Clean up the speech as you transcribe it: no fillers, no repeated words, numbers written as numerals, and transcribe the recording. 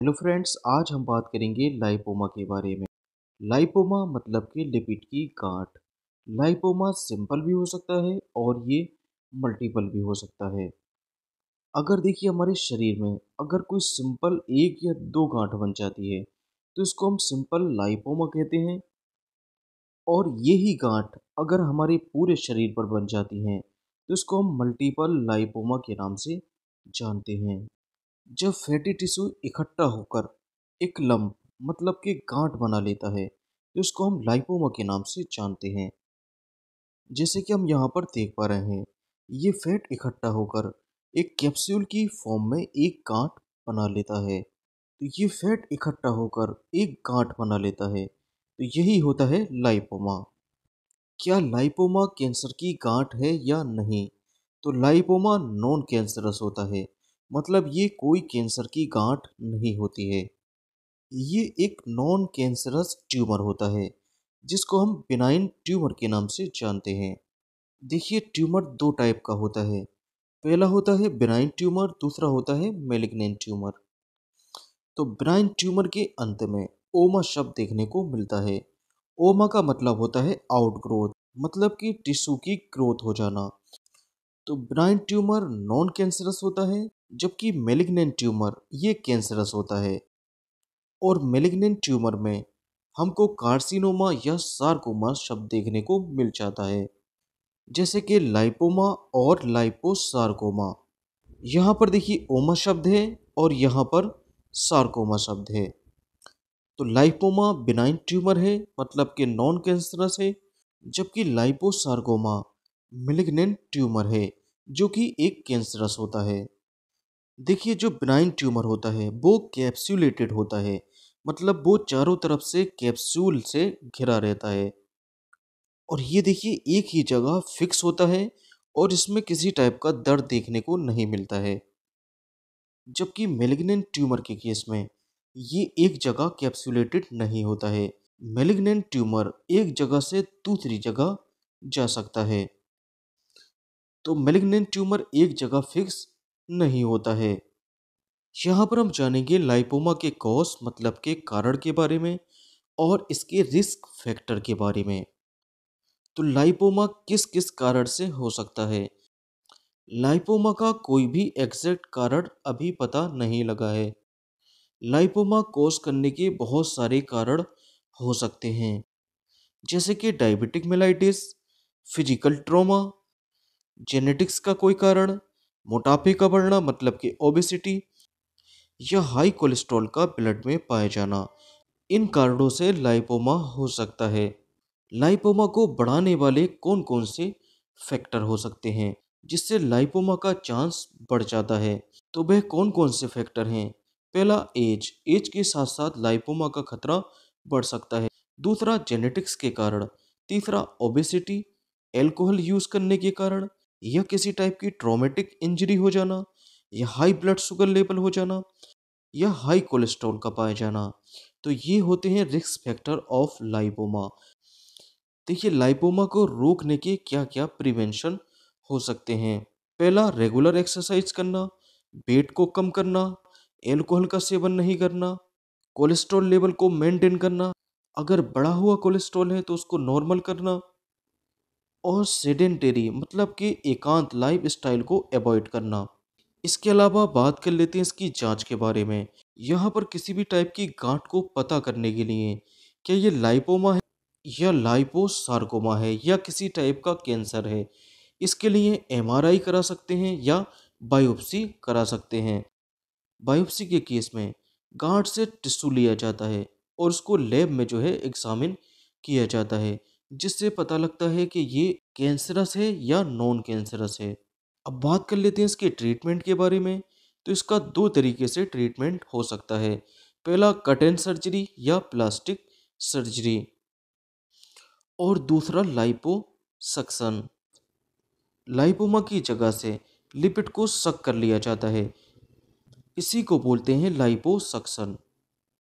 Hello friends, आज हम बात करेंगे लाइपोमा के बारे में। लाइपोमा मतलब कि लिपिड की गांठ। लाइपोमा सिंपल भी हो सकता है और ये मल्टीपल भी हो सकता है। अगर देखिए हमारे शरीर में अगर कोई सिंपल एक या दो गांठ बन जाती है तो इसको हम सिंपल लाइपोमा कहते हैं। और यही गांठ अगर हमारे पूरे शरीर पर बन जाती हैं तो इसको हम मल्टीपल लाइपोमा के नाम से जानते हैं। जब फैटी टिश्यू इकट्ठा होकर एक लंप मतलब कि गांठ बना लेता है तो इसको हम लाइपोमा के नाम से जानते हैं। जैसे कि हम यहाँ पर देख पा रहे हैं, ये फैट इकट्ठा होकर एक कैप्सूल की फॉर्म में एक गांठ बना लेता है। तो ये फैट इकट्ठा होकर एक गांठ बना लेता है, तो यही होता है लाइपोमा। क्या लाइपोमा कैंसर की गांठ है या नहीं? तो लाइपोमा नॉन कैंसरस होता है, मतलब ये कोई कैंसर की गांठ नहीं होती है। ये एक नॉन कैंसरस ट्यूमर होता है जिसको हम बिनाइन ट्यूमर के नाम से जानते हैं। देखिए, ट्यूमर दो टाइप का होता है। पहला होता है बिनाइन ट्यूमर, दूसरा होता है मेलिग्नेंट ट्यूमर। तो बिनाइन ट्यूमर के अंत में ओमा शब्द देखने को मिलता है। ओमा का मतलब होता है आउटग्रोथ, मतलब कि टिश्यू की ग्रोथ हो जाना। तो बिनाइन ट्यूमर नॉन कैंसरस होता है, जबकि मेलिग्नेंट ट्यूमर ये कैंसरस होता है। और मेलिग्नेंट ट्यूमर में हमको कार्सिनोमा या सार्कोमा शब्द देखने को मिल जाता है, जैसे कि लाइपोमा और लाइपोसार्कोमा। यहाँ पर देखिए ओमा शब्द है और यहाँ पर सार्कोमा शब्द है। तो लाइपोमा बिनाइन ट्यूमर है, मतलब कि नॉन कैंसरस है, जबकि लाइपोसार्कोमा मेलिग्नेंट ट्यूमर है जो कि एक कैंसरस होता है। देखिए, जो बिनाइन ट्यूमर होता है वो कैप्सूलेटेड होता है, मतलब वो चारों तरफ से कैप्सूल से घिरा रहता है। और ये देखिए एक ही जगह फिक्स होता है और इसमें किसी टाइप का दर्द देखने को नहीं मिलता है। जबकि मेलिग्नेंट ट्यूमर के केस में ये एक जगह कैप्सूलेटेड नहीं होता है। मेलिग्नेंट ट्यूमर एक जगह से दूसरी जगह जा सकता है। तो मेलिग्नेंट ट्यूमर एक जगह फिक्स नहीं होता है। यहाँ पर हम जानेंगे लाइपोमा के कॉज मतलब के कारण के बारे में और इसके रिस्क फैक्टर के बारे में। तो लाइपोमा किस किस कारण से हो सकता है? लाइपोमा का कोई भी एग्जैक्ट कारण अभी पता नहीं लगा है। लाइपोमा कॉज करने के बहुत सारे कारण हो सकते हैं, जैसे कि diabetic mellitus, physical trauma, genetics का कोई कारण, मोटापे का बढ़ना मतलब कि ओबेसिटी, या हाई कोलेस्ट्रॉल का ब्लड में पाया जाना। इन कारणों से लाइपोमा हो सकता है। लाइपोमा को बढ़ाने वाले कौन कौन से फैक्टर हो सकते हैं जिससे लाइपोमा का चांस बढ़ जाता है? तो वह कौन कौन से फैक्टर हैं? पहला, एज। एज के साथ साथ लाइपोमा का खतरा बढ़ सकता है। दूसरा, जेनेटिक्स के कारण। तीसरा, ओबेसिटी, एल्कोहल यूज करने के कारण, या किसी टाइप की ट्रॉमेटिक इंजरी हो जाना, या हाई ब्लड शुगर लेवल हो जाना, या हाई कोलेस्ट्रॉल का पाया जाना। तो ये होते हैं रिस्क फैक्टर ऑफ लाइपोमा। देखिए, लाइपोमा को रोकने के क्या क्या प्रिवेंशन हो सकते हैं। पहला, रेगुलर एक्सरसाइज करना, वेट को कम करना, एल्कोहल का सेवन नहीं करना, कोलेस्ट्रॉल लेवल को मेंटेन करना, अगर बढ़ा हुआ कोलेस्ट्रॉल है तो उसको नॉर्मल करना, और सेडेंटेरी मतलब कि एकांत लाइफ स्टाइल को अवॉइड करना। इसके अलावा बात कर लेते हैं इसकी जांच के बारे में। यहाँ पर किसी भी टाइप की गांठ को पता करने के लिए क्या ये लाइपोमा है या लाइपोसार्कोमा है या किसी टाइप का कैंसर है, इसके लिए एमआरआई करा सकते हैं या बायोप्सी करा सकते हैं। बायोप्सी के केस में गांठ से टिश्यू लिया जाता है और उसको लैब में जो है एग्जामिन किया जाता है, जिससे पता लगता है कि ये कैंसरस है या नॉन कैंसरस है। अब बात कर लेते हैं इसके ट्रीटमेंट के बारे में। तो इसका दो तरीके से ट्रीटमेंट हो सकता है। पहला, कट एंड सर्जरी या प्लास्टिक सर्जरी, और दूसरा लाइपोसक्शन। लाइपोमा की जगह से लिपिड को सक कर लिया जाता है, इसी को बोलते हैं लाइपोसक्शन।